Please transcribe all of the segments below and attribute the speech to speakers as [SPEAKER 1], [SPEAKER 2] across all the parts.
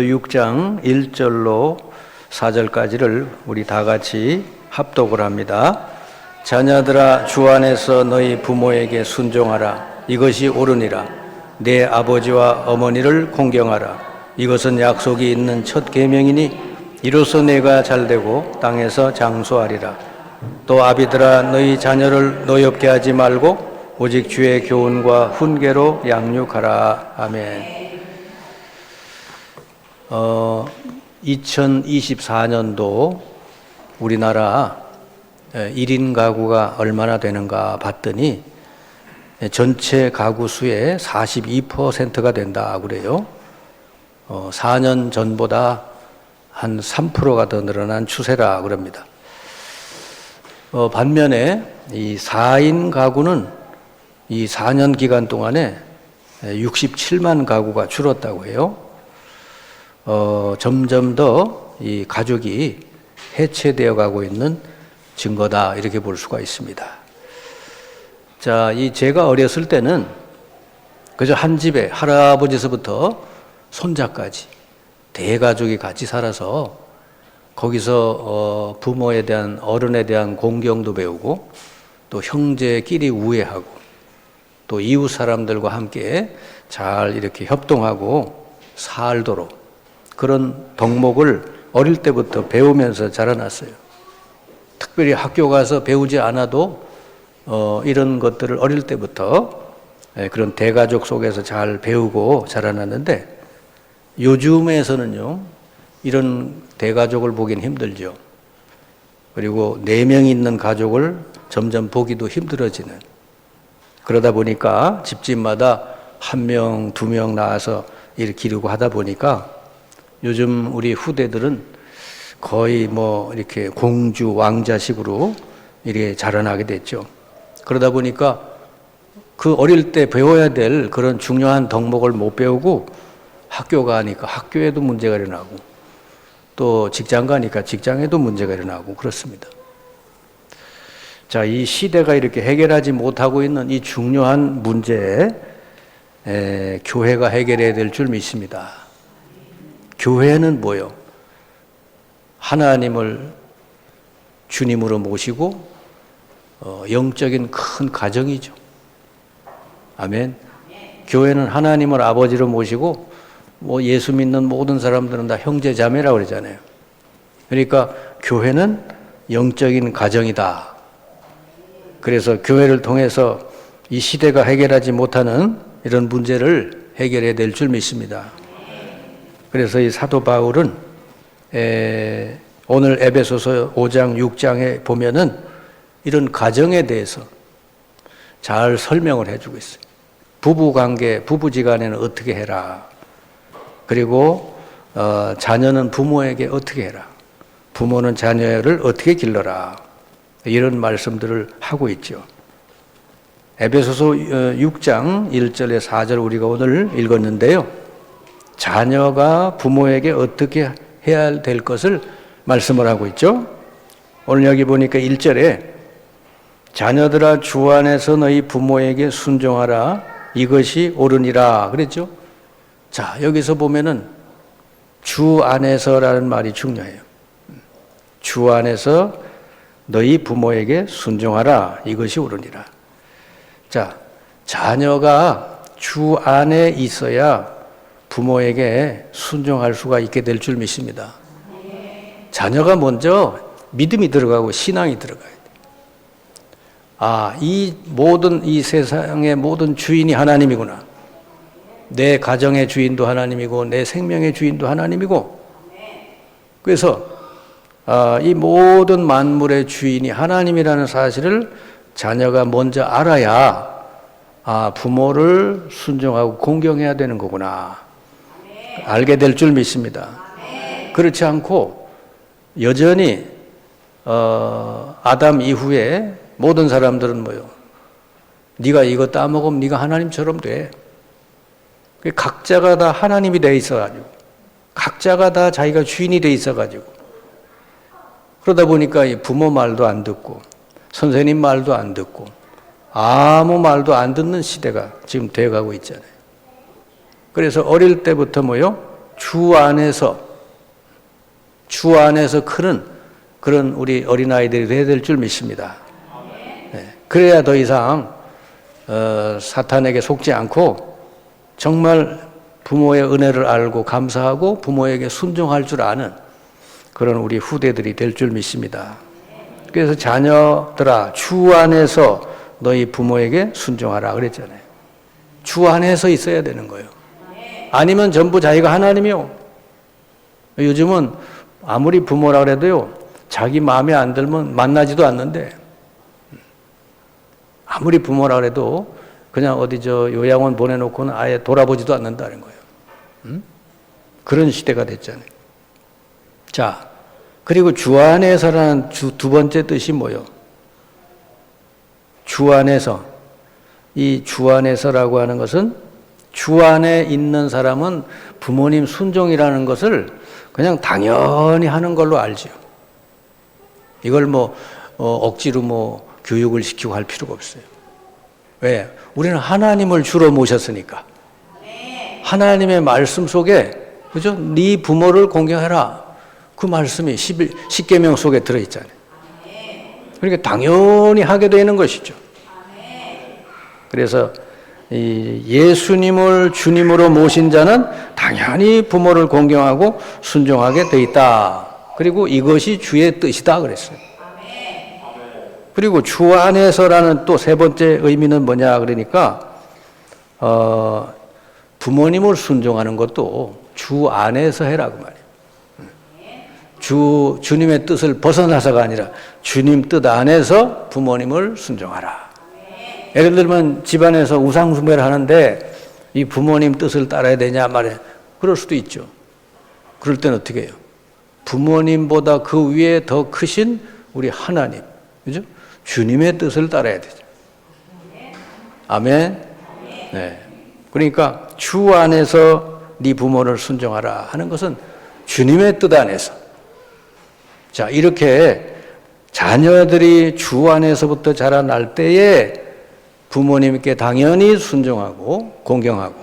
[SPEAKER 1] 6장 1절로 4절까지를 우리 다 같이 합독을 합니다. 자녀들아, 주 안에서 너희 부모에게 순종하라. 이것이 옳으니라. 내 아버지와 어머니를 공경하라. 이것은 약속이 있는 첫 계명이니 이로써 내가 잘되고 땅에서 장수하리라. 또 아비들아, 너희 자녀를 노엽게 하지 말고 오직 주의 교훈과 훈계로 양육하라. 아멘. 2024년도 우리나라 1인 가구가 얼마나 되는가 봤더니 전체 가구 수의 42%가 된다 그래요. 4년 전보다 한 3%가 더 늘어난 추세라 그럽니다. 반면에 이 4인 가구는 이 4년 기간 동안에 67만 가구가 줄었다고 해요. 점점 더 이 가족이 해체되어 가고 있는 증거다, 이렇게 볼 수가 있습니다. 자, 제가 어렸을 때는 그저 한 집에 할아버지서부터 손자까지 대가족이 같이 살아서 거기서 부모에 대한, 어른에 대한 공경도 배우고 또 형제끼리 우애하고 또 이웃 사람들과 함께 잘 이렇게 협동하고 살도록 그런 덕목을 어릴 때부터 배우면서 자라났어요. 특별히 학교 가서 배우지 않아도 이런 것들을 어릴 때부터 그런 대가족 속에서 잘 배우고 자라났는데, 요즘에서는요 이런 대가족을 보긴 힘들죠. 그리고 4명이 있는 가족을 점점 보기도 힘들어지는, 그러다 보니까 집집마다 1명, 2명 낳아서 이렇게 기르고 하다 보니까 요즘 우리 후대들은 거의 이렇게 공주, 왕자식으로 이렇게 자라나게 됐죠. 그러다 보니까 그 어릴 때 배워야 될 그런 중요한 덕목을 못 배우고 학교 가니까 학교에도 문제가 일어나고 또 직장 가니까 직장에도 문제가 일어나고 그렇습니다. 자, 이 시대가 이렇게 해결하지 못하고 있는 이 중요한 문제에 교회가 해결해야 될 줄 믿습니다. 교회는 뭐요? 하나님을 주님으로 모시고 영적인 큰 가정이죠. 아멘. 교회는 하나님을 아버지로 모시고 예수 믿는 모든 사람들은 다 형제 자매라고 그러잖아요. 그러니까 교회는 영적인 가정이다. 그래서 교회를 통해서 이 시대가 해결하지 못하는 이런 문제를 해결해야 될 줄 믿습니다. 그래서 이 사도 바울은 오늘 에베소서 5장 6장에 보면은 이런 가정에 대해서 잘 설명을 해주고 있어요. 부부관계, 부부지간에는 어떻게 해라. 그리고 자녀는 부모에게 어떻게 해라. 부모는 자녀를 어떻게 길러라. 이런 말씀들을 하고 있죠. 에베소서 6장 1절에 4절 우리가 오늘 읽었는데요. 자녀가 부모에게 어떻게 해야 될 것을 말씀을 하고 있죠. 오늘 여기 보니까 1절에 자녀들아, 주 안에서 너희 부모에게 순종하라. 이것이 옳으니라 그랬죠. 자, 여기서 보면은 주 안에서라는 말이 중요해요. 주 안에서 너희 부모에게 순종하라. 이것이 옳으니라. 자, 자녀가 주 안에 있어야 부모에게 순종할 수가 있게 될 줄 믿습니다. 자녀가 먼저 믿음이 들어가고 신앙이 들어가야 돼. 이 모든 이 세상의 모든 주인이 하나님이구나. 내 가정의 주인도 하나님이고 내 생명의 주인도 하나님이고, 그래서 이 모든 만물의 주인이 하나님이라는 사실을 자녀가 먼저 알아야 부모를 순종하고 공경해야 되는 거구나. 알게 될 줄 믿습니다. 그렇지 않고 여전히 아담 이후에 모든 사람들은 뭐요? 네가 이거 따먹으면 네가 하나님처럼 돼. 각자가 다 하나님이 돼 있어가지고, 각자가 다 자기가 주인이 돼 있어가지고, 그러다 보니까 부모 말도 안 듣고 선생님 말도 안 듣고 아무 말도 안 듣는 시대가 지금 되어가고 있잖아요. 그래서 어릴 때부터 뭐요? 주 안에서 크는 그런 우리 어린아이들이 돼야 될 줄 믿습니다. 네. 그래야 더 이상 사탄에게 속지 않고 정말 부모의 은혜를 알고 감사하고 부모에게 순종할 줄 아는 그런 우리 후대들이 될 줄 믿습니다. 그래서 자녀들아, 주 안에서 너희 부모에게 순종하라 그랬잖아요. 주 안에서 있어야 되는 거예요. 아니면 전부 자기가 하나님이요. 요즘은 아무리 부모라 그래도요, 자기 마음에 안 들면 만나지도 않는데, 아무리 부모라 그래도 그냥 어디 요양원 보내놓고는 아예 돌아보지도 않는다는 거예요. 그런 시대가 됐잖아요. 자, 그리고 주 안에서라는 두 번째 뜻이 뭐요? 주 안에서. 이 주 안에서라고 하는 것은 주 안에 있는 사람은 부모님 순종이라는 것을 그냥 당연히 하는 걸로 알지요. 이걸 억지로 교육을 시키고 할 필요가 없어요. 왜? 우리는 하나님을 주로 모셨으니까. 하나님의 말씀 속에, 그죠? 네 부모를 공경해라. 그 말씀이 10계명 속에 들어있잖아요. 그러니까 당연히 하게 되는 것이죠. 그래서 이 예수님을 주님으로 모신 자는 당연히 부모를 공경하고 순종하게 돼 있다. 그리고 이것이 주의 뜻이다 그랬어요. 그리고 주 안에서라는 또 세 번째 의미는 뭐냐 그러니까 부모님을 순종하는 것도 주 안에서 해라고 말이에요. 주님의 뜻을 벗어나서가 아니라 주님 뜻 안에서 부모님을 순종하라. 예를 들면 집안에서 우상숭배를 하는데 이 부모님 뜻을 따라야 되냐 말이야. 그럴 수도 있죠. 그럴 때는 어떻게 해요? 부모님보다 그 위에 더 크신 우리 하나님, 그죠? 주님의 뜻을 따라야 되죠. 아멘. 네. 그러니까 주 안에서 네 부모를 순종하라 하는 것은 주님의 뜻 안에서. 자, 이렇게 자녀들이 주 안에서부터 자라날 때에 부모님께 당연히 순종하고 공경하고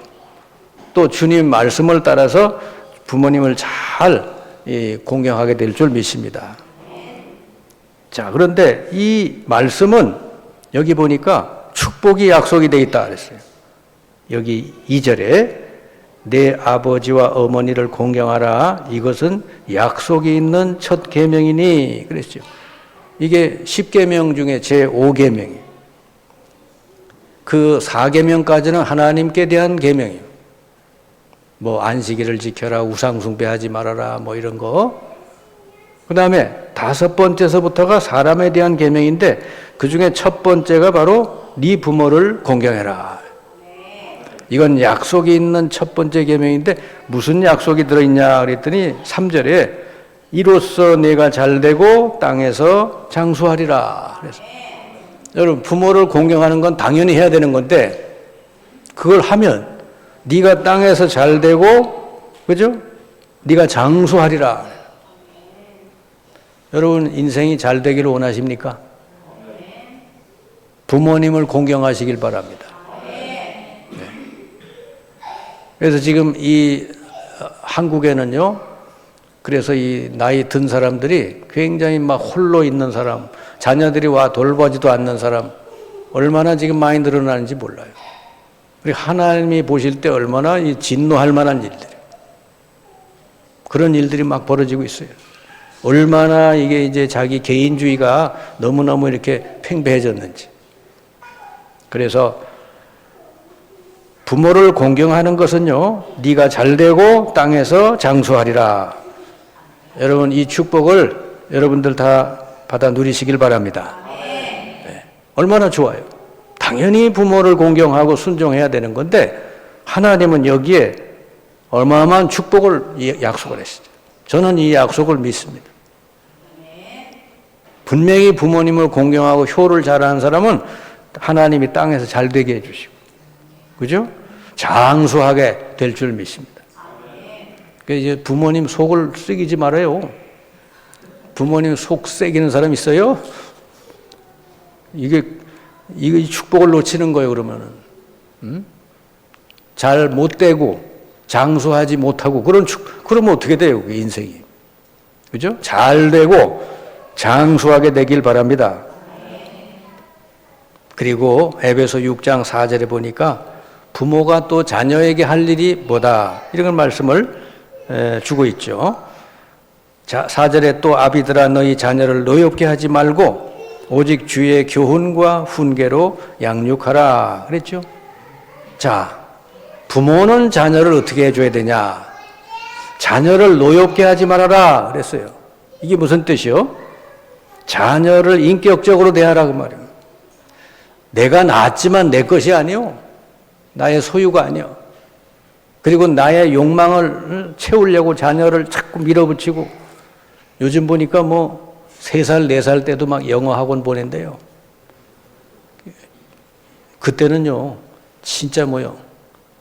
[SPEAKER 1] 또 주님 말씀을 따라서 부모님을 잘 공경하게 될 줄 믿습니다. 자, 그런데 이 말씀은 여기 보니까 축복이 약속이 되어 있다 그랬어요. 여기 2절에 내 아버지와 어머니를 공경하라. 이것은 약속이 있는 첫 계명이니 그랬죠. 이게 10계명 중에 제5계명이에요. 그 4계명까지는 하나님께 대한 계명이에요. 안식일을 지켜라, 우상 숭배하지 말아라, 이런 거. 그 다음에 5번째서부터가 사람에 대한 계명인데 그 중에 첫 번째가 바로 네 부모를 공경해라. 이건 약속이 있는 첫 번째 계명인데 무슨 약속이 들어있냐 그랬더니 3절에 이로써 내가 잘되고 땅에서 장수하리라. 그래서 여러분 부모를 공경하는 건 당연히 해야 되는 건데 그걸 하면 네가 땅에서 잘되고 그죠? 네가 장수하리라. 여러분 인생이 잘되기를 원하십니까? 부모님을 공경하시길 바랍니다. 네. 그래서 지금 이 한국에는요, 그래서 이 나이 든 사람들이 굉장히 막 홀로 있는 사람, 자녀들이 와 돌보지도 않는 사람, 얼마나 지금 많이 늘어나는지 몰라요. 그리고 하나님이 보실 때 얼마나 진노할 만한 일들, 그런 일들이 막 벌어지고 있어요. 얼마나 이게 이제 자기 개인주의가 너무너무 이렇게 팽배해졌는지. 그래서 부모를 공경하는 것은요, 네가 잘되고 땅에서 장수하리라. 여러분 이 축복을 여러분들 다 받아 누리시길 바랍니다. 네. 얼마나 좋아요. 당연히 부모를 공경하고 순종해야 되는 건데 하나님은 여기에 어마어마한 축복을 약속을 했어요. 저는 이 약속을 믿습니다. 분명히 부모님을 공경하고 효를 잘하는 사람은 하나님이 땅에서 잘 되게 해주시고, 그죠? 장수하게 될 줄 믿습니다. 그러니까 이제 부모님 속을 썩이지 말아요. 부모님 속 썩이는 사람 있어요? 이게 축복을 놓치는 거예요, 그러면은. 잘 못 되고, 장수하지 못하고 그러면 어떻게 돼요? 그 인생이. 그죠? 잘 되고 장수하게 되길 바랍니다. 그리고 에베소 6장 4절에 보니까 부모가 또 자녀에게 할 일이 뭐다, 이런 말씀을 주고 있죠. 자, 4절에 또 아비들아 너희 자녀를 노엽게 하지 말고 오직 주의 교훈과 훈계로 양육하라 그랬죠. 자, 부모는 자녀를 어떻게 해줘야 되냐? 자녀를 노엽게 하지 말아라 그랬어요. 이게 무슨 뜻이요? 자녀를 인격적으로 대하라 그 말이에요. 내가 낳았지만 내 것이 아니요, 나의 소유가 아니요. 그리고 나의 욕망을 채우려고 자녀를 자꾸 밀어붙이고, 요즘 보니까 뭐 3살, 4살 때도 막 영어 학원 보낸대요. 그때는요, 진짜 뭐요,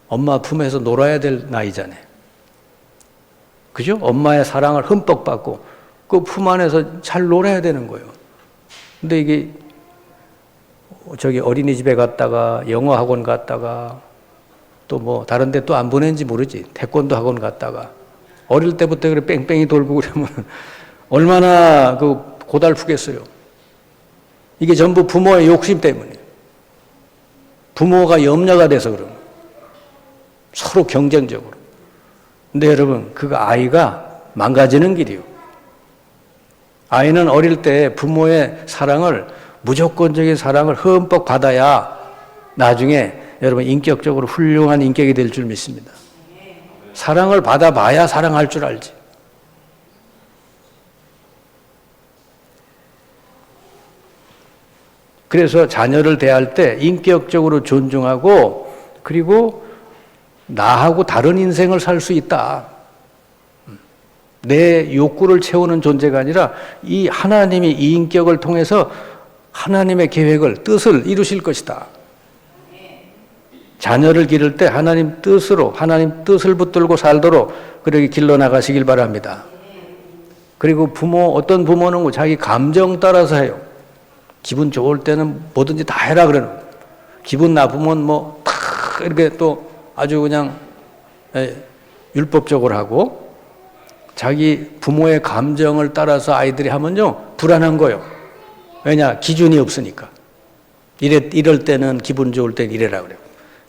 [SPEAKER 1] 엄마 품에서 놀아야 될 나이잖아요. 그죠? 엄마의 사랑을 흠뻑 받고 그 품 안에서 잘 놀아야 되는 거예요. 근데 이게 저기 어린이집에 갔다가 영어 학원 갔다가 또 뭐 다른 데 또 안 보낸지 모르지. 태권도 학원 갔다가 어릴 때부터 그래 뺑뺑이 돌고 그러면 얼마나 그 고달프겠어요. 이게 전부 부모의 욕심 때문이에요. 부모가 염려가 돼서 그러는 거예요. 서로 경쟁적으로. 근데 여러분, 그 아이가 망가지는 길이요. 아이는 어릴 때 부모의 사랑을, 무조건적인 사랑을 흠뻑 받아야 나중에 여러분 인격적으로 훌륭한 인격이 될 줄 믿습니다. 사랑을 받아봐야 사랑할 줄 알지. 그래서 자녀를 대할 때 인격적으로 존중하고, 그리고 나하고 다른 인생을 살 수 있다. 내 욕구를 채우는 존재가 아니라 이 하나님이 이 인격을 통해서 하나님의 계획을, 뜻을 이루실 것이다. 자녀를 기를 때 하나님 뜻으로, 하나님 뜻을 붙들고 살도록 그렇게 길러나가시길 바랍니다. 그리고 어떤 부모는 자기 감정 따라서 해요. 기분 좋을 때는 뭐든지 다 해라 그러는 거예요. 기분 나쁘면 뭐 탁 이렇게 또 아주 그냥 율법적으로 하고, 자기 부모의 감정을 따라서 아이들이 하면요 불안한 거예요. 왜냐? 기준이 없으니까. 이럴 때는 기분 좋을 땐 이래라 그래요.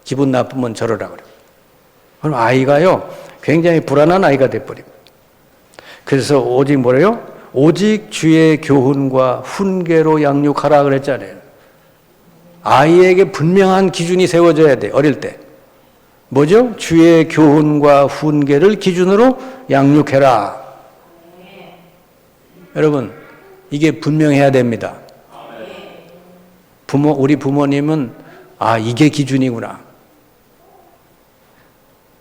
[SPEAKER 1] 기분 나쁘면 저러라 그래요. 그럼 아이가요 굉장히 불안한 아이가 돼버립니다. 그래서 오직 뭐래요? 오직 주의 교훈과 훈계로 양육하라 그랬잖아요. 아이에게 분명한 기준이 세워져야 돼. 어릴 때 뭐죠? 주의 교훈과 훈계를 기준으로 양육해라. 여러분, 이게 분명해야 됩니다. 우리 부모님은 이게 기준이구나.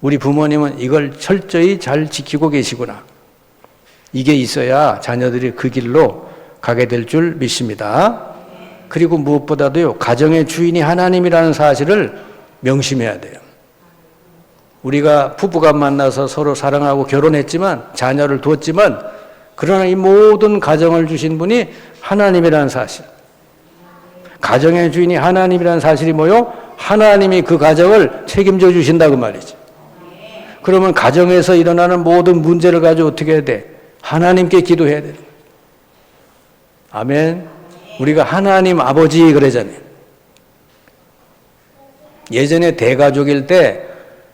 [SPEAKER 1] 우리 부모님은 이걸 철저히 잘 지키고 계시구나. 이게 있어야 자녀들이 그 길로 가게 될 줄 믿습니다. 그리고 무엇보다도요, 가정의 주인이 하나님이라는 사실을 명심해야 돼요. 우리가 부부가 만나서 서로 사랑하고 결혼했지만, 자녀를 두었지만, 그러나 이 모든 가정을 주신 분이 하나님이라는 사실. 가정의 주인이 하나님이라는 사실이 뭐요? 하나님이 그 가정을 책임져 주신다고 말이지. 그러면 가정에서 일어나는 모든 문제를 가지고 어떻게 해야 돼? 하나님께 기도해야 돼. 아멘. 우리가 하나님 아버지 그러잖아요. 예전에 대가족일 때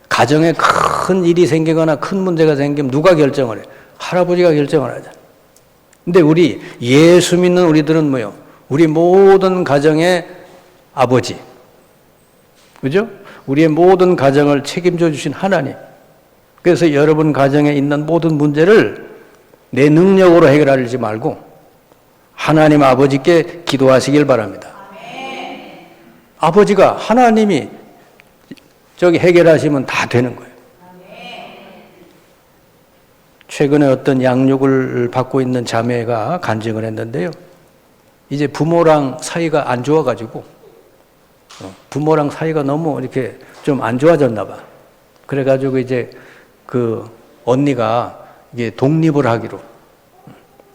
[SPEAKER 1] 가정에 큰 일이 생기거나 큰 문제가 생기면 누가 결정을 해? 할아버지가 결정을 하잖아요. 근데 우리 예수 믿는 우리들은 뭐요? 우리 모든 가정의 아버지. 그죠? 우리의 모든 가정을 책임져 주신 하나님. 그래서 여러분 가정에 있는 모든 문제를 내 능력으로 해결하지 말고 하나님 아버지께 기도하시길 바랍니다. 아멘. 아버지가 하나님이 해결하시면 다 되는 거예요. 아멘. 최근에 어떤 양육을 받고 있는 자매가 간증을 했는데요. 이제 부모랑 사이가 안 좋아가지고, 부모랑 사이가 너무 이렇게 좀 안 좋아졌나 봐. 그래가지고 이제 그 언니가 이게 독립을 하기로,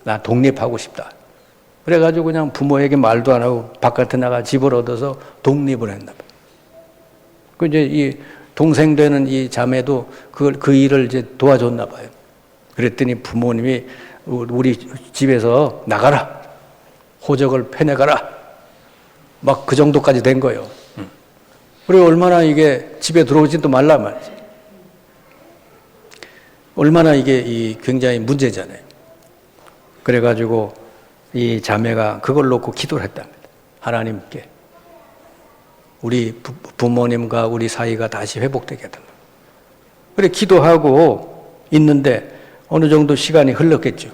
[SPEAKER 1] 나 독립하고 싶다. 그래가지고 그냥 부모에게 말도 안 하고 바깥에 나가 집을 얻어서 독립을 했나 봐. 그 이제 이 동생 되는 이 자매도 그 일을 이제 도와줬나 봐요. 그랬더니 부모님이 우리 집에서 나가라. 호적을 패내가라. 막 그 정도까지 된 거예요. 그리고 얼마나 이게 집에 들어오지도 말라 말이지. 얼마나 이게 굉장히 문제잖아요. 그래가지고 이 자매가 그걸 놓고 기도를 했답니다. 하나님께. 우리 부모님과 우리 사이가 다시 회복되게 해달라. 그래 기도하고 있는데 어느 정도 시간이 흘렀겠죠.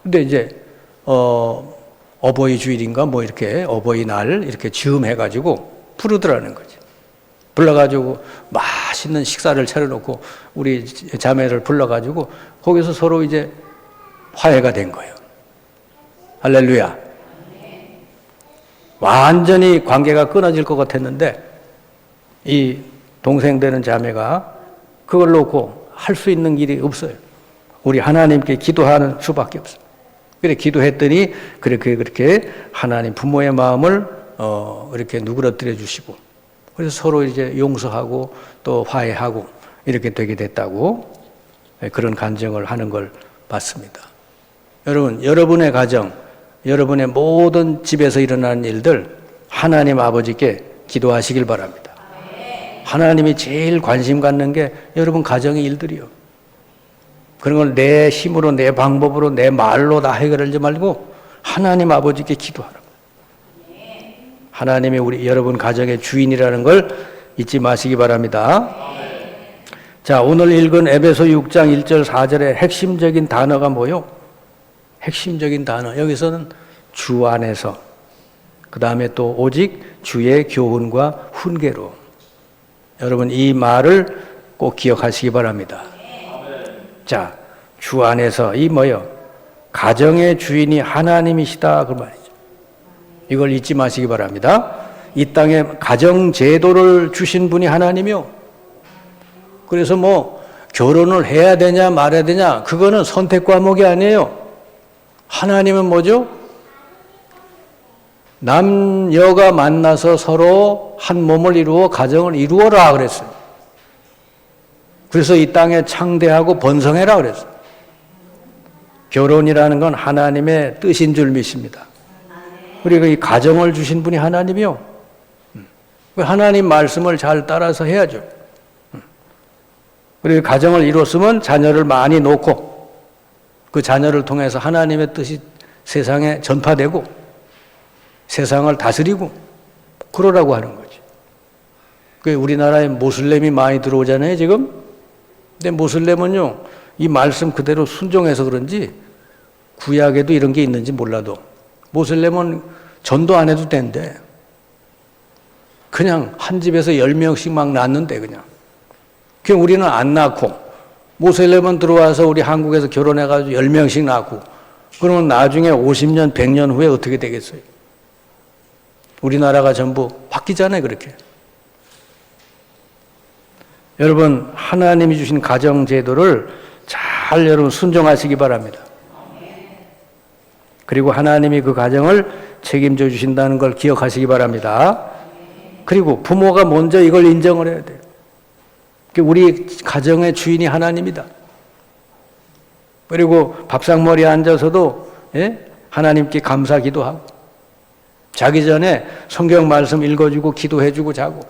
[SPEAKER 1] 근데 이제 어버이 주일인가 뭐 이렇게 어버이날 이렇게 즈음해가지고 부르더라는 거지. 불러가지고 맛있는 식사를 차려놓고 우리 자매를 불러가지고 거기서 서로 이제 화해가 된 거예요. 할렐루야. 완전히 관계가 끊어질 것 같았는데 이 동생 되는 자매가 그걸 놓고 할 수 있는 길이 없어요. 우리 하나님께 기도하는 수밖에 없어요. 그래 기도했더니 그렇게 하나님 부모의 마음을 이렇게 누그러뜨려 주시고 그래서 서로 이제 용서하고 또 화해하고 이렇게 되게 됐다고 그런 간증을 하는 걸 봤습니다. 여러분, 여러분의 가정, 여러분의 모든 집에서 일어나는 일들 하나님 아버지께 기도하시길 바랍니다. 하나님이 제일 관심 갖는 게 여러분 가정의 일들이요. 그런 걸 내 힘으로, 내 방법으로, 내 말로 다 해결하지 말고 하나님 아버지께 기도하라. 하나님이 여러분 가정의 주인이라는 걸 잊지 마시기 바랍니다. 자, 오늘 읽은 에베소 6장 1절 4절의 핵심적인 단어가 뭐요? 핵심적인 단어. 여기서는 주 안에서, 그 다음에 또 오직 주의 교훈과 훈계로. 여러분 이 말을 꼭 기억하시기 바랍니다. 자, 주 안에서 이 뭐요? 가정의 주인이 하나님이시다 그 말이죠. 이걸 잊지 마시기 바랍니다. 이 땅에 가정 제도를 주신 분이 하나님이요. 그래서 뭐 결혼을 해야 되냐 말아야 되냐 그거는 선택 과목이 아니에요. 하나님은 뭐죠? 남녀가 만나서 서로 한 몸을 이루어 가정을 이루어라 그랬어요. 그래서 이 땅에 창대하고 번성해라 그랬어요. 결혼이라는 건 하나님의 뜻인 줄 믿습니다. 그리고 이 가정을 주신 분이 하나님이요. 하나님 말씀을 잘 따라서 해야죠. 그리고 가정을 이뤘으면 자녀를 많이 놓고 그 자녀를 통해서 하나님의 뜻이 세상에 전파되고 세상을 다스리고 그러라고 하는 거지. 그 우리나라에 모슬렘이 많이 들어오잖아요, 지금. 근데 모슬렘은요, 이 말씀 그대로 순종해서 그런지 구약에도 이런 게 있는지 몰라도 모슬렘은 전도 안 해도 된대. 그냥 한 집에서 10명씩 막 낳는데 그냥. 그냥 우리는 안 낳고 모슬렘은 들어와서 우리 한국에서 결혼해가지고 10명씩 낳고 그러면 나중에 50년, 100년 후에 어떻게 되겠어요? 우리나라가 전부 바뀌잖아요, 그렇게. 여러분, 하나님이 주신 가정 제도를 잘 여러분 순종하시기 바랍니다. 그리고 하나님이 그 가정을 책임져 주신다는 걸 기억하시기 바랍니다. 그리고 부모가 먼저 이걸 인정을 해야 돼요. 우리 가정의 주인이 하나님이다. 그리고 밥상머리에 앉아서도 하나님께 감사 기도하고 자기 전에 성경 말씀 읽어주고 기도해주고 자고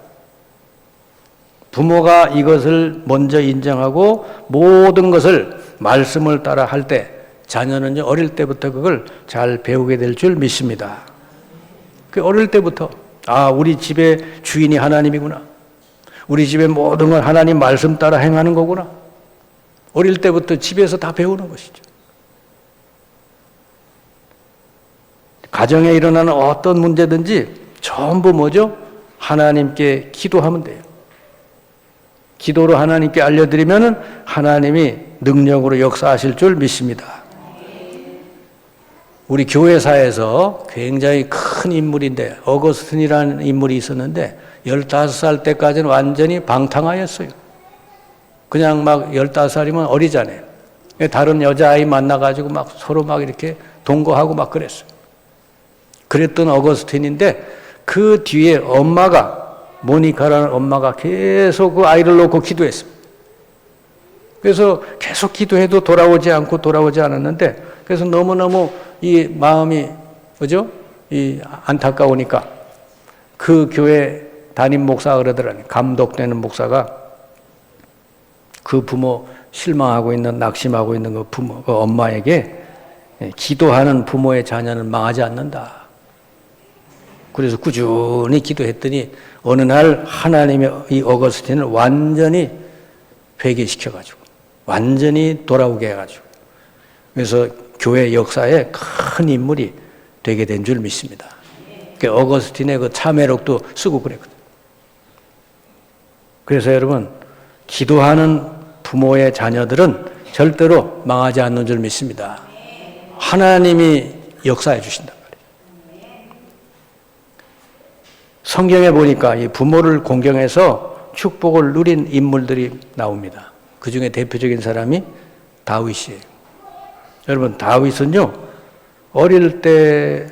[SPEAKER 1] 부모가 이것을 먼저 인정하고 모든 것을 말씀을 따라 할 때 자녀는 어릴 때부터 그걸 잘 배우게 될 줄 믿습니다. 그 어릴 때부터 우리 집의 주인이 하나님이구나. 우리 집의 모든 걸 하나님 말씀 따라 행하는 거구나. 어릴 때부터 집에서 다 배우는 것이죠. 가정에 일어나는 어떤 문제든지 전부 뭐죠? 하나님께 기도하면 돼요. 기도로 하나님께 알려드리면 하나님이 능력으로 역사하실 줄 믿습니다. 우리 교회사에서 굉장히 큰 인물인데 어거스틴이라는 인물이 있었는데 15살 때까지는 완전히 방탕하였어요. 그냥 막 15살이면 어리잖아요. 다른 여자아이 만나가지고 막 서로 막 이렇게 동거하고 막 그랬어요. 그랬던 어거스틴인데 그 뒤에 엄마가 모니카라는 엄마가 계속 그 아이를 놓고 기도했습니다. 그래서 계속 기도해도 돌아오지 않았는데, 그래서 너무너무 이 마음이, 그죠? 이 안타까우니까 그 교회 담임 목사가 그러더라니, 감독되는 목사가 그 부모 실망하고 있는, 낙심하고 있는 그 부모, 그 엄마에게 기도하는 부모의 자녀는 망하지 않는다. 그래서 꾸준히 기도했더니 어느 날 하나님의 이 어거스틴을 완전히 회개시켜가지고 완전히 돌아오게 해가지고, 그래서 교회 역사에 큰 인물이 되게 된 줄 믿습니다. 그 어거스틴의 그 참회록도 쓰고 그랬거든요. 그래서 여러분, 기도하는 부모의 자녀들은 절대로 망하지 않는 줄 믿습니다. 하나님이 역사해 주신단 말이에요. 성경에 보니까 이 부모를 공경해서 축복을 누린 인물들이 나옵니다. 그 중에 대표적인 사람이 다윗이에요. 여러분, 다윗은요, 어릴 때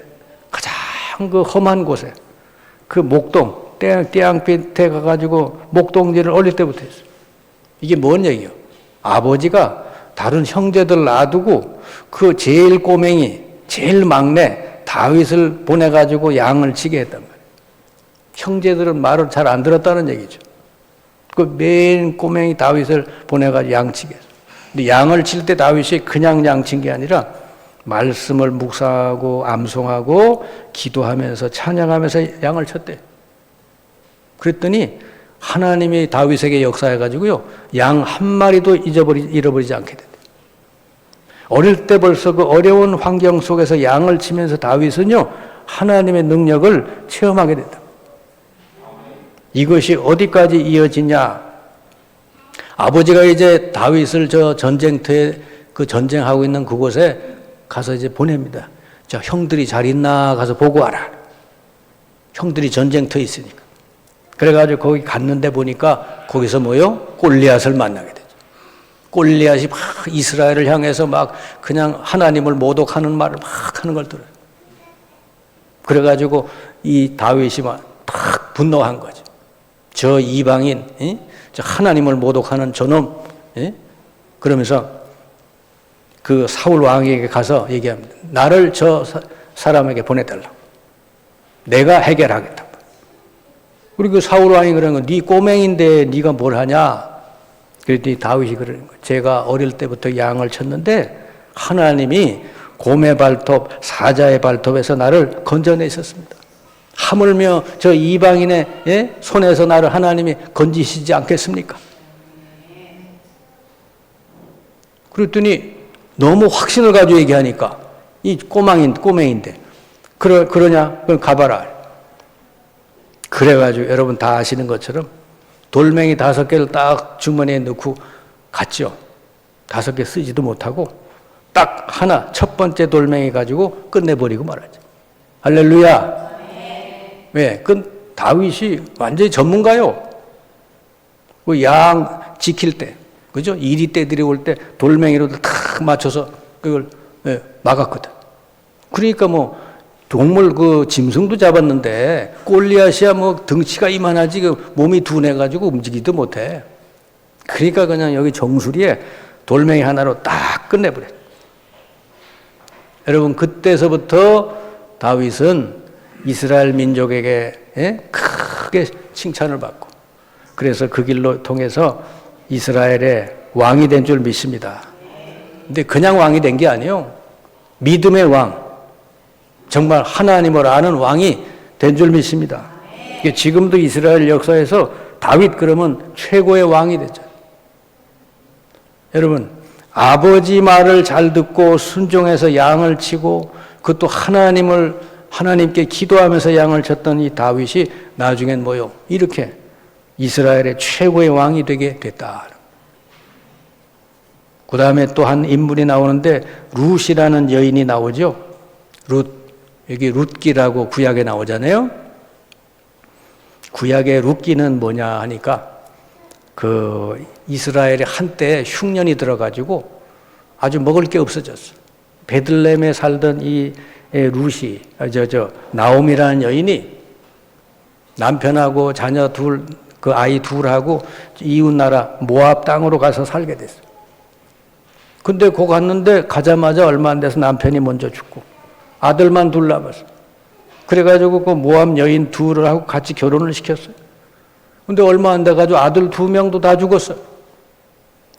[SPEAKER 1] 가장 그 험한 곳에, 그 목동, 떼양빛에 가가지고 목동질을 어릴 때부터 했어요. 이게 뭔 얘기예요? 아버지가 다른 형제들 놔두고 그 제일 꼬맹이, 제일 막내 다윗을 보내가지고 양을 치게 했단 말이에요. 형제들은 말을 잘 안 들었다는 얘기죠. 그 맨 꼬맹이 다윗을 보내가지고 양치게 했어요. 근데 양을 칠 때 다윗이 그냥 양친 게 아니라 말씀을 묵상하고 암송하고 기도하면서 찬양하면서 양을 쳤대요. 그랬더니 하나님이 다윗에게 역사해가지고요, 양 한 마리도 잃어버리지 않게 됐대요. 어릴 때 벌써 그 어려운 환경 속에서 양을 치면서 다윗은요, 하나님의 능력을 체험하게 됐다. 이것이 어디까지 이어지냐? 아버지가 이제 다윗을 저 전쟁터에, 그 전쟁하고 있는 그곳에 가서 이제 보냅니다. 자, 형들이 잘 있나 가서 보고 와라. 형들이 전쟁터에 있으니까. 그래가지고 거기 갔는데 보니까 거기서 뭐요? 골리앗을 만나게 되죠. 골리앗이 막 이스라엘을 향해서 막 그냥 하나님을 모독하는 말을 막 하는 걸 들어요. 그래가지고 이 다윗이 막 분노한 거죠. 저 이방인, 저 하나님을 모독하는 저놈, 그러면서 그 사울 왕에게 가서 얘기합니다. 나를 저 사람에게 보내달라고. 내가 해결하겠다. 그리고 사울 왕이 그러는 거, 네 꼬맹인데 네가 뭘 하냐? 그랬더니 다윗이 그러는 거예요. 제가 어릴 때부터 양을 쳤는데 하나님이 곰의 발톱, 사자의 발톱에서 나를 건져내셨습니다. 하물며 저 이방인의 손에서 나를 하나님이 건지시지 않겠습니까? 그랬더니 너무 확신을 가지고 얘기하니까 이 꼬맹인데 그러냐? 그럼 가봐라. 그래가지고 여러분 다 아시는 것처럼 돌멩이 5개를 딱 주머니에 넣고 갔죠. 5개 쓰지도 못하고 딱 하나, 첫 번째 돌멩이 가지고 끝내버리고 말하죠. 할렐루야. 왜? 그 다윗이 완전히 전문가요. 그 양 지킬 때, 그죠? 이리 떼들이 올 때 돌멩이로 탁 맞춰서 그걸 막았거든. 그러니까 뭐 동물 그 짐승도 잡았는데 골리앗이야 뭐 덩치가 이만하지 그 몸이 둔해가지고 움직이지도 못해. 그러니까 그냥 여기 정수리에 돌멩이 하나로 딱 끝내버려. 여러분, 그때서부터 다윗은 이스라엘 민족에게 크게 칭찬을 받고, 그래서 그 길로 통해서 이스라엘의 왕이 된 줄 믿습니다. 근데 그냥 왕이 된 게 아니에요. 믿음의 왕, 정말 하나님을 아는 왕이 된 줄 믿습니다. 지금도 이스라엘 역사에서 다윗 그러면 최고의 왕이 됐죠. 여러분, 아버지 말을 잘 듣고 순종해서 양을 치고 그것도 하나님께 기도하면서 양을 쳤던 이 다윗이 나중엔 뭐요? 이렇게 이스라엘의 최고의 왕이 되게 됐다. 그 다음에 또 한 인물이 나오는데 룻이라는 여인이 나오죠. 여기 룻기라고 구약에 나오잖아요. 구약의 룻기는 뭐냐 하니까 그 이스라엘에 한때 흉년이 들어가지고 아주 먹을 게 없어졌어. 베들레헴에 살던 이 룻이 나옴이라는 여인이 남편하고 자녀 둘, 그 아이 둘하고 이웃 나라 모압 땅으로 가서 살게 됐어요. 근데 거 갔는데 가자마자 얼마 안 돼서 남편이 먼저 죽고 아들만 둘 남았어. 그래가지고 그 모압 여인 둘하고 같이 결혼을 시켰어요. 근데 얼마 안 돼가지고 아들 2명도 다 죽었어요.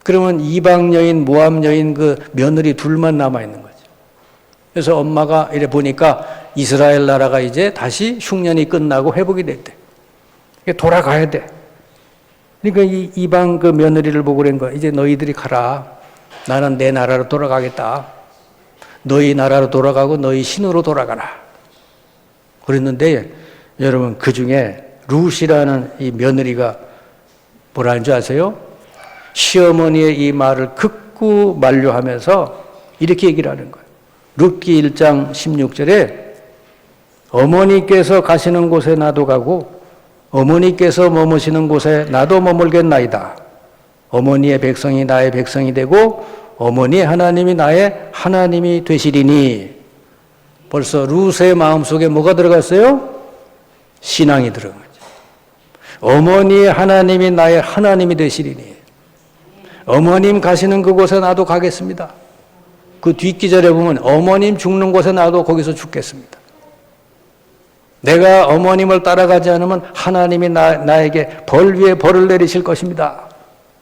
[SPEAKER 1] 그러면 이방 여인, 모압 여인 그 며느리 둘만 남아있는 거죠. 그래서 엄마가 이래 보니까 이스라엘 나라가 이제 다시 흉년이 끝나고 회복이 됐대. 돌아가야 돼. 그러니까 이 이방 그 며느리를 보고 그런 거야. 이제 너희들이 가라. 나는 내 나라로 돌아가겠다. 너희 나라로 돌아가고 너희 신으로 돌아가라. 그랬는데 여러분 그 중에 룻이라는 이 며느리가 뭐라는 줄 아세요? 시어머니의 이 말을 극구 만류하면서 이렇게 얘기를 하는 거예요. 룻기 1장 16절에 어머니께서 가시는 곳에 나도 가고 어머니께서 머무시는 곳에 나도 머물겠나이다. 어머니의 백성이 나의 백성이 되고 어머니의 하나님이 나의 하나님이 되시리니. 벌써 룻의 마음속에 뭐가 들어갔어요? 신앙이 들어간 거죠. 어머니의 하나님이 나의 하나님이 되시리니. 어머님 가시는 그곳에 나도 가겠습니다. 그 뒷기절에 보면 어머님 죽는 곳에 나도 거기서 죽겠습니다. 내가 어머님을 따라가지 않으면 하나님이 나에게 벌 위에 벌을 내리실 것입니다.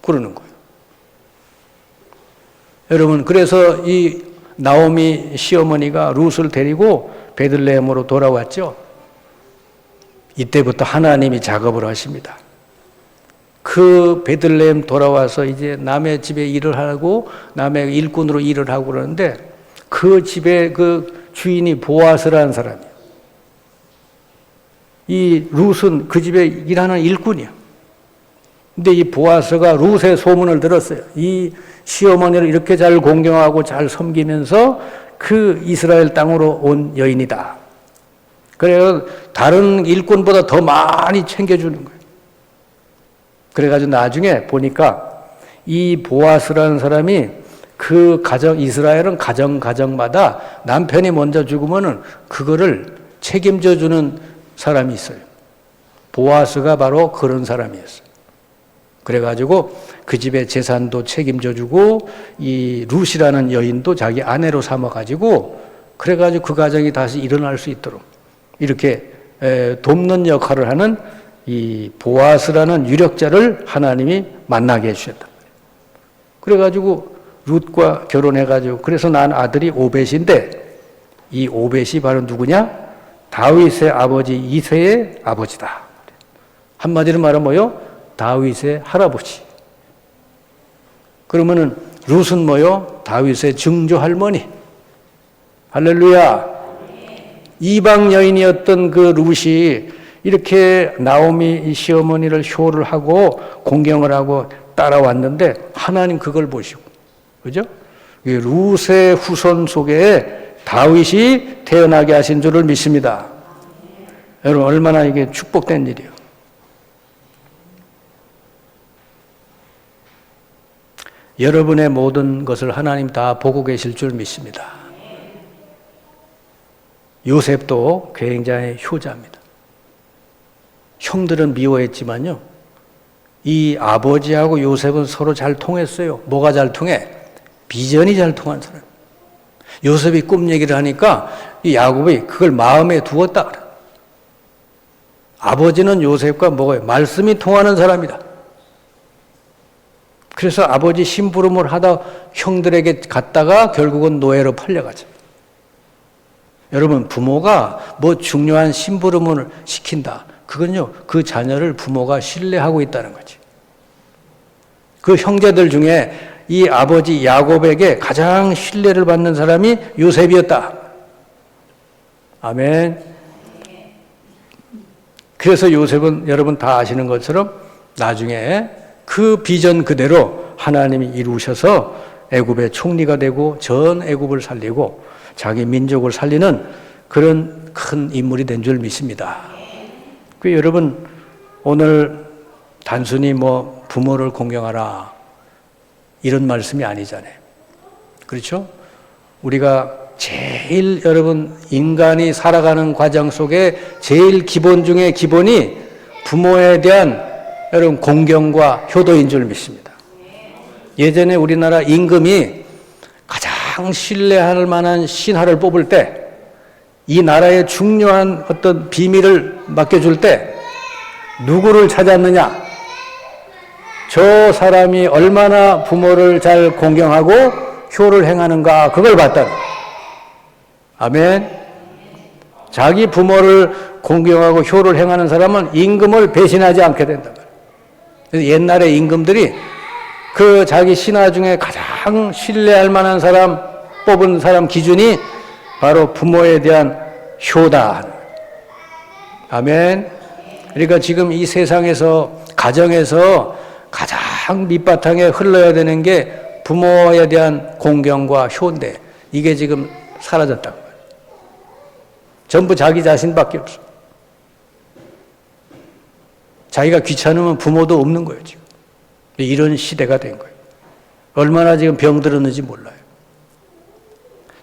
[SPEAKER 1] 그러는 거예요. 여러분, 그래서 이 나오미 시어머니가 룻을 데리고 베들레헴으로 돌아왔죠. 이때부터 하나님이 작업을 하십니다. 그 베들레헴 돌아와서 이제 남의 집에 일을 하고 남의 일꾼으로 일을 하고 그러는데 그 집에 그 주인이 보아스라는 사람이에요. 이 룻은 그 집에 일하는 일꾼이야. 근데 이 보아스가 룻의 소문을 들었어요. 이 시어머니를 이렇게 잘 공경하고 잘 섬기면서 그 이스라엘 땅으로 온 여인이다. 그래서 다른 일꾼보다 더 많이 챙겨주는 거예요. 그래가지고 나중에 보니까 이 보아스라는 사람이 그 가정, 이스라엘은 가정마다 남편이 먼저 죽으면은 그거를 책임져 주는 사람이 있어요. 보아스가 바로 그런 사람이었어요. 그래가지고 그 집의 재산도 책임져 주고 이 룻이라는 여인도 자기 아내로 삼아가지고 그래가지고 그 가정이 다시 일어날 수 있도록 이렇게 돕는 역할을 하는 이 보아스라는 유력자를 하나님이 만나게 해주셨다. 그래가지고 룻과 결혼해가지고 그래서 난 아들이 오벳인데 이 오벳이 바로 누구냐? 다윗의 아버지 이새의 아버지다. 한마디로 말하면 뭐요? 다윗의 할아버지. 그러면은 룻은 뭐요? 다윗의 증조 할머니. 할렐루야. 이방 여인이었던 그 룻이 이렇게 나오미 시어머니를 효를 하고 공경을 하고 따라왔는데 하나님 그걸 보시고, 그죠? 룻의 후손 속에 다윗이 태어나게 하신 줄을 믿습니다. 여러분 얼마나 이게 축복된 일이에요. 여러분의 모든 것을 하나님 다 보고 계실 줄 믿습니다. 요셉도 굉장히 효자입니다. 형들은 미워했지만요, 이 아버지하고 요셉은 서로 잘 통했어요. 뭐가 잘 통해? 비전이 잘 통한 사람. 요셉이 꿈 얘기를 하니까 이 야곱이 그걸 마음에 두었다 그래. 아버지는 요셉과 뭐가 말씀이 통하는 사람이다. 그래서 아버지 심부름을 하다 형들에게 갔다가 결국은 노예로 팔려가죠. 여러분, 부모가 뭐 중요한 심부름을 시킨다. 그건요, 그 자녀를 부모가 신뢰하고 있다는 거지. 그 형제들 중에 이 아버지 야곱에게 가장 신뢰를 받는 사람이 요셉이었다. 아멘. 그래서 요셉은 여러분 다 아시는 것처럼 나중에 그 비전 그대로 하나님이 이루셔서 애굽의 총리가 되고 전 애굽을 살리고 자기 민족을 살리는 그런 큰 인물이 된 줄 믿습니다. 그 여러분 오늘 단순히 뭐 부모를 공경하라 이런 말씀이 아니잖아요. 그렇죠? 우리가 제일 여러분 인간이 살아가는 과정 속에 제일 기본 중에 기본이 부모에 대한 여러분 공경과 효도인 줄 믿습니다. 예전에 우리나라 임금이 가장 신뢰할 만한 신하를 뽑을 때, 이 나라의 중요한 어떤 비밀을 맡겨줄 때 누구를 찾았느냐? 저 사람이 얼마나 부모를 잘 공경하고 효를 행하는가, 그걸 봤다. 아멘. 자기 부모를 공경하고 효를 행하는 사람은 임금을 배신하지 않게 된다. 그래서 옛날에 임금들이 그 자기 신하 중에 가장 신뢰할 만한 사람, 뽑은 사람 기준이 바로 부모에 대한 효다. 아멘. 그러니까 지금 이 세상에서, 가정에서 가장 밑바탕에 흘러야 되는 게 부모에 대한 공경과 효인데, 이게 지금 사라졌다고. 전부 자기 자신밖에 없어. 자기가 귀찮으면 부모도 없는 거예요, 지금. 이런 시대가 된 거예요. 얼마나 지금 병들었는지 몰라요.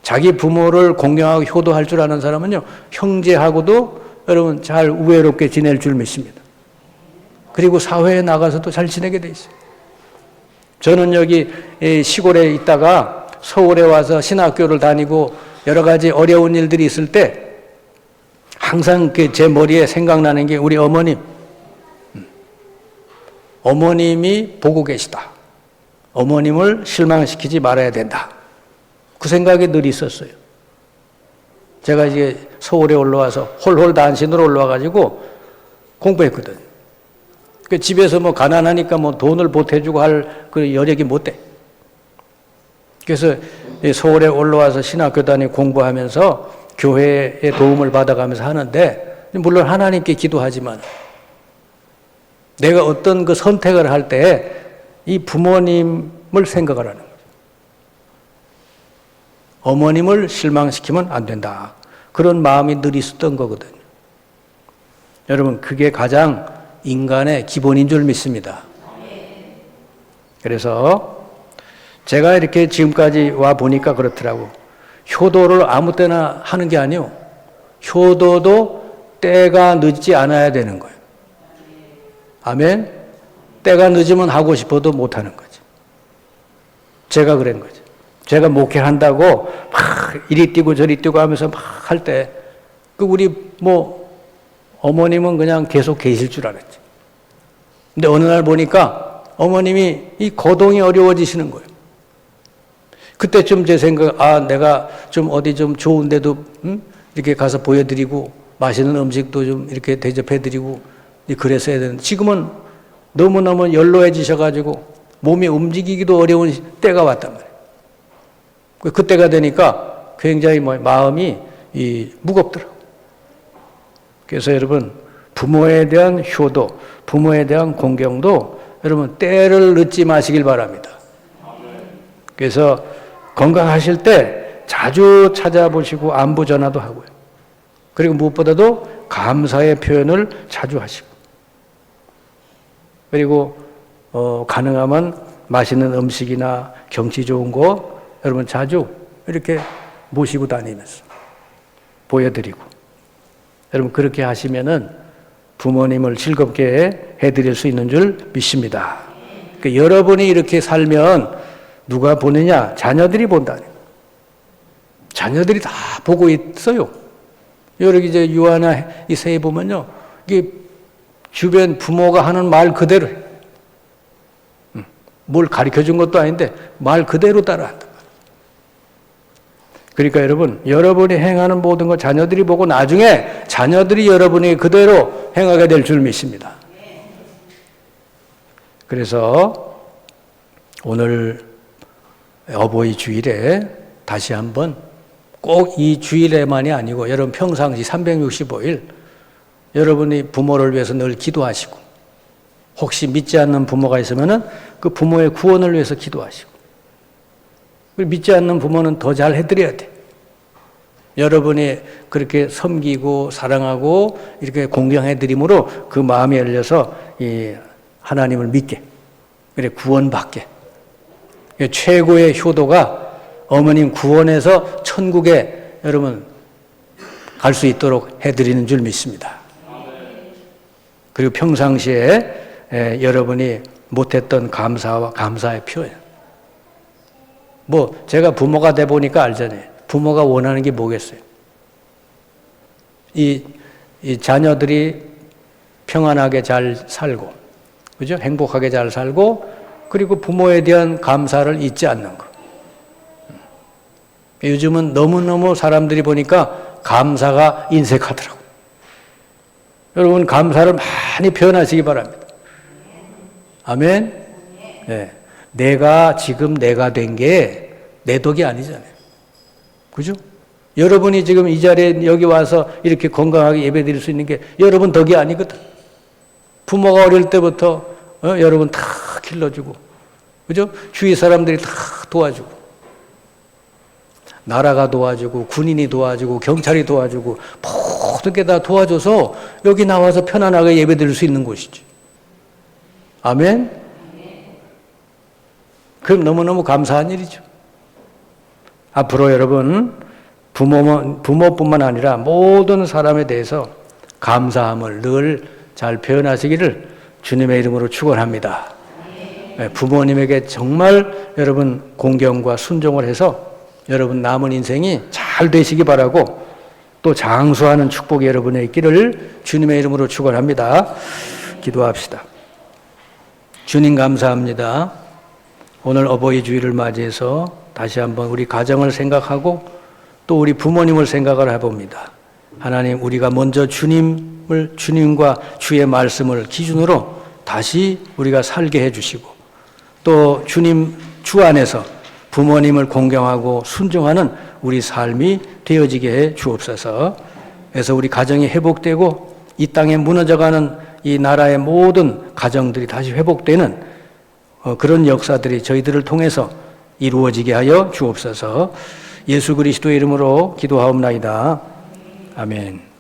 [SPEAKER 1] 자기 부모를 공경하고 효도할 줄 아는 사람은요, 형제하고도 여러분 잘 우애롭게 지낼 줄 믿습니다. 그리고 사회에 나가서도 잘 지내게 돼 있어요. 저는 여기 시골에 있다가 서울에 와서 신학교를 다니고 여러 가지 어려운 일들이 있을 때 항상 제 머리에 생각나는 게 우리 어머님. 어머님이 보고 계시다. 어머님을 실망시키지 말아야 된다. 그 생각이 늘 있었어요. 제가 이제 서울에 올라와서 홀홀 단신으로 올라와가지고 공부했거든요. 그 집에서 뭐 가난하니까 뭐 돈을 보태주고 할 그 여력이 못 돼. 그래서 서울에 올라와서 신학교 다니고 공부하면서 교회의 도움을 받아가면서 하는데, 물론 하나님께 기도하지만 내가 어떤 그 선택을 할 때 이 부모님을 생각을 하는 거죠. 어머님을 실망시키면 안 된다. 그런 마음이 늘 있었던 거거든요. 여러분, 그게 가장 인간의 기본인 줄 믿습니다. 그래서 제가 이렇게 지금까지 와 보니까 그렇더라고. 효도를 아무 때나 하는 게 아니요. 효도도 때가 늦지 않아야 되는 거예요. 아멘? 때가 늦으면 하고 싶어도 못 하는 거죠. 제가 그런 거죠. 제가 목회한다고 막 이리 뛰고 저리 뛰고 하면서 막 할 때, 우리 어머님은 그냥 계속 계실 줄 알았지. 근데 어느 날 보니까 어머님이 이 거동이 어려워지시는 거예요. 그때쯤 제 생각, 내가 좀 어디 좀 좋은 데도 이렇게 가서 보여드리고 맛있는 음식도 좀 이렇게 대접해드리고 그랬어야 되는데, 지금은 너무너무 연로해지셔가지고 몸이 움직이기도 어려운 때가 왔단 말이에요. 그때가 되니까 굉장히 마음이 무겁더라고요. 그래서 여러분, 부모에 대한 효도, 부모에 대한 공경도 여러분 때를 늦지 마시길 바랍니다. 그래서 건강하실 때 자주 찾아보시고 안부 전화도 하고요. 그리고 무엇보다도 감사의 표현을 자주 하시고, 그리고 가능하면 맛있는 음식이나 경치 좋은 곳 여러분 자주 이렇게 모시고 다니면서 보여드리고, 여러분 그렇게 하시면은 부모님을 즐겁게 해드릴 수 있는 줄 믿습니다. 그러니까 여러분이 이렇게 살면 누가 보느냐? 자녀들이 본다는 거예요. 자녀들이 다 보고 있어요. 여기 이제 유아나 이세에 보면요, 이게 주변 부모가 하는 말 그대로 해요. 뭘 가르쳐 준 것도 아닌데 말 그대로 따라한다. 그러니까 여러분, 여러분이 행하는 모든 것 자녀들이 보고 나중에 자녀들이 여러분이 그대로 행하게 될 줄 믿습니다. 그래서 오늘 어버이 주일에 다시 한번 꼭 이 주일에만이 아니고 여러분 평상시 365일 여러분이 부모를 위해서 늘 기도하시고, 혹시 믿지 않는 부모가 있으면은 그 부모의 구원을 위해서 기도하시고, 믿지 않는 부모는 더 잘 해드려야 돼. 여러분이 그렇게 섬기고 사랑하고 이렇게 공경해드림으로 그 마음이 열려서 이 하나님을 믿게, 그래 구원받게. 최고의 효도가 어머님 구원해서 천국에 여러분 갈 수 있도록 해드리는 줄 믿습니다. 그리고 평상시에 여러분이 못했던 감사의 표현. 뭐 제가 부모가 돼 보니까 알잖아요. 부모가 원하는 게 뭐겠어요? 이 자녀들이 평안하게 잘 살고, 그죠? 행복하게 잘 살고, 그리고 부모에 대한 감사를 잊지 않는 것. 요즘은 너무너무 사람들이 보니까 감사가 인색하더라고. 여러분, 감사를 많이 표현하시기 바랍니다. 아멘? 네. 내가 된 게 내 덕이 아니잖아요. 그죠? 여러분이 지금 이 자리에 여기 와서 이렇게 건강하게 예배 드릴 수 있는 게 여러분 덕이 아니거든. 부모가 어릴 때부터 여러분 다 길러주고, 그죠? 주위 사람들이 다 도와주고, 나라가 도와주고, 군인이 도와주고, 경찰이 도와주고, 모든 게 다 도와줘서 여기 나와서 편안하게 예배 드릴 수 있는 곳이지. 아멘? 그럼 너무너무 감사한 일이죠. 앞으로 여러분, 부모뿐만 아니라 모든 사람에 대해서 감사함을 늘 잘 표현하시기를 주님의 이름으로 축원합니다. 부모님에게 정말 여러분 공경과 순종을 해서 여러분 남은 인생이 잘 되시기 바라고, 또 장수하는 축복이 여러분에 있기를 주님의 이름으로 축원합니다. 기도합시다. 주님 감사합니다. 오늘 어버이 주일을 맞이해서 다시 한번 우리 가정을 생각하고 또 우리 부모님을 생각을 해봅니다. 하나님, 우리가 먼저 주님과 주의 말씀을 기준으로 다시 우리가 살게 해주시고, 또 주 안에서 부모님을 공경하고 순종하는 우리 삶이 되어지게 해 주옵소서. 그래서 우리 가정이 회복되고 이 땅에 무너져가는 이 나라의 모든 가정들이 다시 회복되는 그런 역사들이 저희들을 통해서 이루어지게 하여 주옵소서. 예수 그리스도의 이름으로 기도하옵나이다. 아멘.